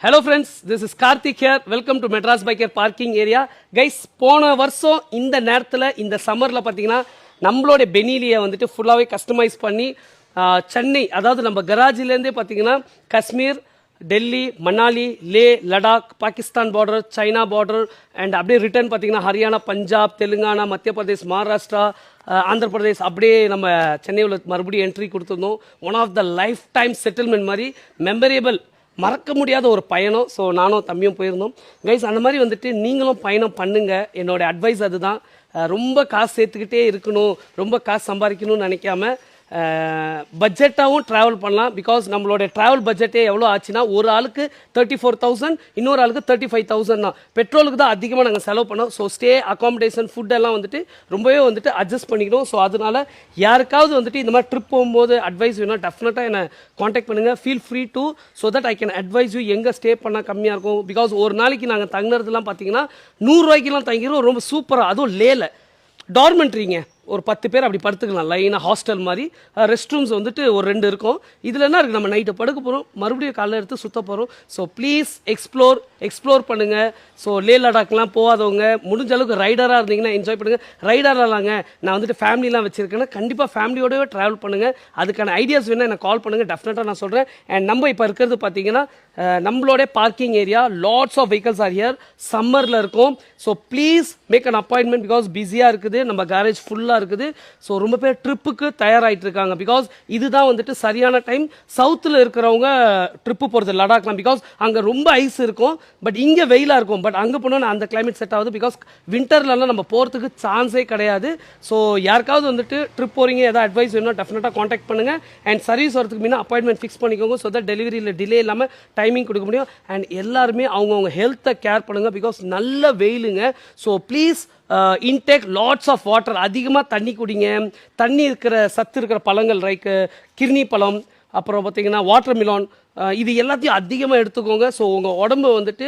Hello friends, this is Karthik here. Welcome to Madras Biker Parking Area. Guys, போன வருஷம் இந்த நேரத்தில் இந்த சம்மரில் பார்த்தீங்கன்னா நம்மளோட பெனிலியை வந்துட்டு ஃபுல்லாகவே கஸ்டமைஸ் பண்ணி சென்னை அதாவது நம்ம கராஜிலேருந்தே பார்த்தீங்கன்னா Kashmir Delhi Manali Leh Ladakh Pakistan border China border and அப்படியே ரிட்டர்ன் பார்த்தீங்கன்னா ஹரியானா பஞ்சாப் தெலுங்கானா மத்திய பிரதேஷ் மகாராஷ்டிரா ஆந்திர பிரதேஷ் அப்படியே நம்ம சென்னையில் மறுபடியும் என்ட்ரி கொடுத்துருந்தோம். One of the lifetime settlement மாதிரி மெமரேபிள் மறக்க முடியாத ஒரு பயணம். ஸோ நானும் தம்பியும் போயிருந்தோம். கைஸ் அந்த மாதிரி வந்துட்டு நீங்களும் பயணம் பண்ணுங்கள். என்னோடய அட்வைஸ் அதுதான். ரொம்ப காசு சேர்த்துக்கிட்டே இருக்கணும், ரொம்ப காசு சம்பாதிக்கணும்னு நினைக்காம பட்ஜெட்டாகவும் ட்ராவல் பண்ணலாம். பிகாஸ் நம்மளோட ட்ராவல் பட்ஜெட்டே எவ்வளோ ஆச்சுன்னா ஒரு ஆளுக்கு 34,000, இன்னொரு ஆளுக்கு 35,000 தான். பெட்ரோலுக்கு தான் அதிகமாக நாங்கள் செலவு பண்ணோம். ஸோ ஸ்டே அகாமடேஷன் ஃபுட் எல்லாம் வந்துட்டு ரொம்பவே வந்துட்டு அட்ஜஸ்ட் பண்ணிக்கணும். ஸோ அதனால் யாருக்காவது வந்துட்டு இந்த மாதிரி ட்ரிப் போகும்போது அட்வைஸ் வேணும், டெஃபினட்டாக என்னை காண்டாக்ட் பண்ணுங்கள். Feel free to so that I can advice you எங்கே ஸ்டே பண்ணால் கம்மியாக இருக்கும். பிகாஸ் ஒரு நாளைக்கு நாங்கள் தங்குறதுலாம் பார்த்தீங்கன்னா 100 ரூபாய்க்கெலாம் தங்கிடுவோம். ரொம்ப சூப்பராக, அதுவும் லேல டார்மெண்ட்ரிங்க, ஒரு 10 பேர் அப்படி படுத்துக்கலாம் லைனாக ஹாஸ்டல் மாதிரி. ரெஸ்ட் ரூம்ஸ் வந்துட்டு ஒரு 2 இருக்கும். இதில் என்ன இருக்குது, நம்ம நைட்டை படுக்க போகிறோம், மறுபடியும் காலைல எடுத்து சுற்ற போகிறோம். ஸோ ப்ளீஸ் எக்ஸ்ப்ளோர் பண்ணுங்கள். ஸோ லே லடாக்லாம் போகாதவங்க முடிஞ்ச அளவுக்கு ரைடராக இருந்தீங்கன்னா என்ஜாய் பண்ணுங்கள். ரைடராகலாங்க நான் வந்துட்டு ஃபேமிலிலாம் வச்சுருக்கேன்னா கண்டிப்பாக ஃபேமிலியோடவே ட்ராவல் பண்ணுங்கள். அதுக்கான ஐடியாஸ் வேணால் எனக்கு கால் பண்ணுங்கள், டெஃபினட்டாக நான் சொல்கிறேன். அண்ட் நம்ம இப்போ இருக்கிறது பார்த்தீங்கன்னா நம்மளோட parking area. Lots of vehicles are here. சம்மரில் இருக்கும். So please make an appointment because பிஸியாக இருக்குது, நம்ம கேரேஜ் ஃபுல்லாக இருக்குது. ஸோ ரொம்ப பேர் ட்ரிப்புக்கு தயாராகிட்டு இருக்காங்க. பிகாஸ் இதுதான் வந்துட்டு சரியான டைம். சவுத்தில் இருக்கிறவங்க ட்ரிப்பு போகிறது லடாக்லாம். பிகாஸ் அங்கே ரொம்ப ஐஸ் இருக்கும், பட் இங்கே வெயிலாக இருக்கும். பட் அங்கே போனோன்னா அந்த கிளைமேட் செட் ஆகுது. பிகாஸ் வின்டர்லலாம் நம்ம போகிறதுக்கு சான்ஸே கிடையாது. ஸோ யாருக்காவது வந்துட்டு ட்ரிப் போகிறீங்க, ஏதாவது அட்வைஸ் வேணும், டெஃபினட்டாக காண்டாக்ட் பண்ணுங்கள். அண்ட் சர்வீஸ் வரதுக்கு முன்னே அப்பாயின்மெண்ட் ஃபிக்ஸ் பண்ணிக்கோங்க. ஸோ தட் டெலிவரியில் டிலே இல்லாமல் டைமிங் கொடுக்க முடியும். அண்ட் எல்லாருமே அவங்கவுங்க ஹெல்த்தை கேர் பண்ணுங்கள். பிகாஸ் நல்ல வெயிலுங்க. So please intake lots of water. அதிகமாக தண்ணி குடிங்க. தண்ணி இருக்கிற சத்து இருக்கிற பழங்கள் லைக் கிர்னி பழம், அப்புறம் பார்த்தீங்கன்னா வாட்டர் மிலான், இது எல்லாத்தையும் அதிகமாக எடுத்துக்கோங்க. ஸோ உங்கள் உடம்பு வந்துட்டு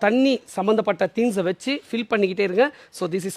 தண்ணி சம்மந்தப்பட்ட திங்ஸை வச்சு ஃபில் பண்ணிக்கிட்டே இருங்க. So this is